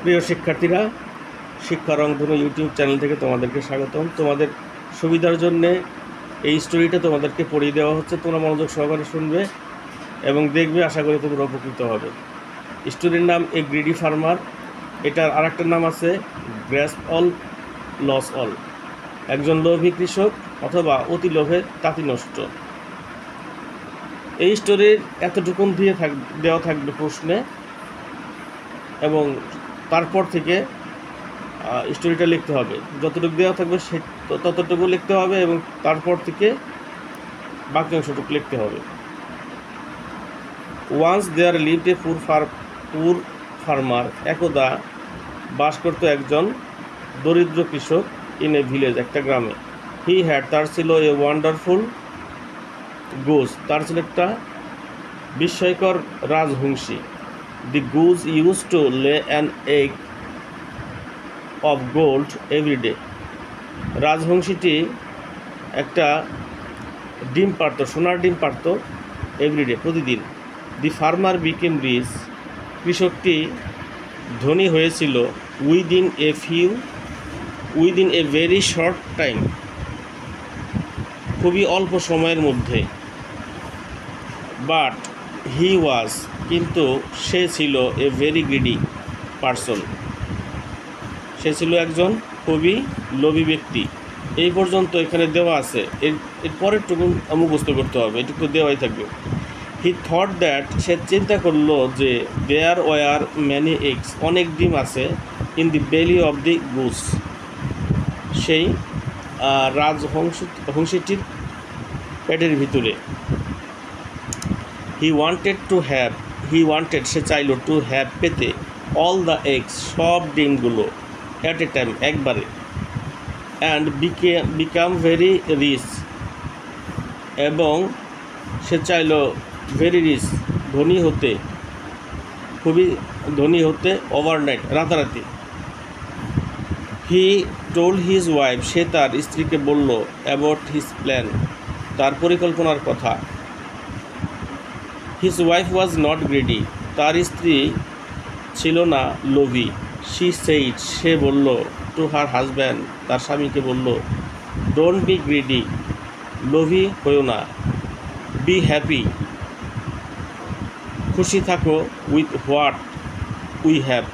প্রিয় শিক্ষার্থীরা, শিক্ষা রংধনু ইউটিউব চ্যানেল থেকে তোমাদেরকে স্বাগতম। তোমাদের সুবিধার জন্যে এই স্টোরিটা তোমাদেরকে পড়িয়ে দেওয়া হচ্ছে। তোমরা মনোযোগ সহকারে শুনবে এবং দেখবে, আশা করি তোমরা উপকৃত হবে। স্টোরির নাম এ গ্রিডি ফার্মার। এটার আরেকটা নাম আছে গ্র্যাস্প অল লস অল, একজন লোভী কৃষক অথবা অতি লোভে তাঁতি নষ্ট। এই স্টোরির এতটুকুন দেওয়া থাকবে প্রশ্নে, এবং তারপর থেকে স্টোরিটা লিখতে হবে। যতটুকু দেওয়া থাকবে ততটুকু লিখতে হবে এবং তারপর থেকে বাকি অংশটুকু লিখতে হবে। ওয়ান্স দেয়ার লিভড এ পুর ফার্মার, একদা বাস করত একজন দরিদ্র কৃষক ইন এ ভিলেজ, একটা গ্রামে। হি হ্যাড, তার ছিল এ ওয়ান্ডারফুল গোজ, তার ছিল একটা বিস্ময়কর রাজহংসী। The goose use to lay an egg of gold every day, রাজহংসীটি একটা ডিম পারত, সোনার ডিম পারত এভরিডে, প্রতিদিন। দি ফার্মার বিকেম রিচ, কৃষকটি ধনী হয়েছিল within a very short time, খুবই অল্প সময়ের মধ্যে। বাট হি ওয়াজ, কিন্তু সে ছিল এ ভেরি গ্রিডি পারসন, সে ছিল একজন খুবই লোভী ব্যক্তি। এই পর্যন্ত এখানে দেওয়া আছে, এর পরেরটুকু মুখস্থ করতে হবে, এটুকু দেওয়াই থাকবে। হি থট দ্যাট, সে চিন্তা করলো যে দেয়ার ওয়ার ম্যানি এগস, অনেক ডিম আছে, ইন দি বেলি অফ দি গুস, সেই রাজহংসীটির পেটের ভিতরে। হি ওয়ান্টেড, সে চাইল, টু হ্যাভ, পেতে, অল দ্য এগস, সব ডিমগুলো, অ্যাট এ টাইম, একবারে। অ্যান্ড বিকাম ভেরি রিচ, এবং সে চাইল ভেরি রিচ, ধনী হতে, খুবই ধনী হতে, ওভারনাইট, রাতারাতি। হি টোল্ড হিজ ওয়াইফ, সে তার স্ত্রীকে বলল, অ্যাবাউট হিজ প্ল্যান, তার পরিকল্পনার কথা। His wife was not greedy, তার স্ত্রী ছিল না লোভী। শি সেইড, সে বলল, টু হার হাজব্যান্ড, তার স্বামীকে বলল, ডোন্ট বি গ্রিডি, লোভী হইও না। বি হ্যাপি, খুশি থাকো, উইথ হোয়াট উই হ্যাভ,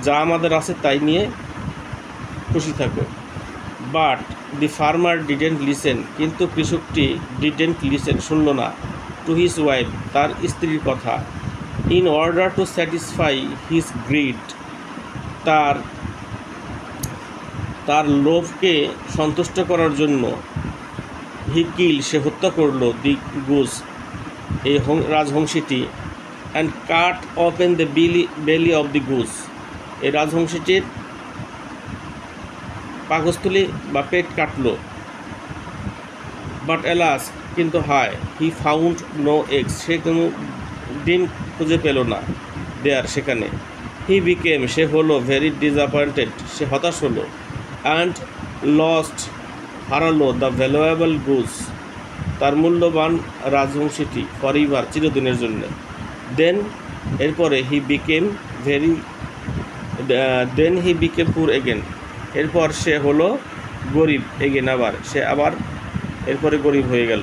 যা আমাদের আছে তাই নিয়ে খুশি থাকো। But the farmer didn't listen, কিন্তু কৃষকটি ডিডেন্ট লিসেন, শুনল না, টু হিজ ওয়াইফ, তার স্ত্রীর কথা। In order to satisfy his grid, তার লোভকে সন্তুষ্ট করার জন্য। হি কিল, সে হত্যা করল, দি গুজ, এই রাজহংসীটি। And cut open the belly of the goose, এই রাজহংসীটির পাকস্থলী বা পেট কাটল। বাট এলাস, কিন্তু হায়, হি ফাউন্ড নো এগস, সে কোনো ডিম খুঁজে পেল না দেয়ার, সেখানে। হি বিকেম, সে হলো ভেরি ডিসঅ্যাপয়েন্টেড, সে হতাশ হলো। অ্যান্ড লস্ট, হারালো, দ্য ভ্যালুয়েবল গুজ, তার মূল্যবান রাজহংসীটি, ফরএভার, চিরদিনের জন্য। দেন, এরপরে হি বিকেম পুর এগেন, এরপর সে হলো গরিব, এগেন, আবার সে আবার এরপরে গরিব হয়ে গেল।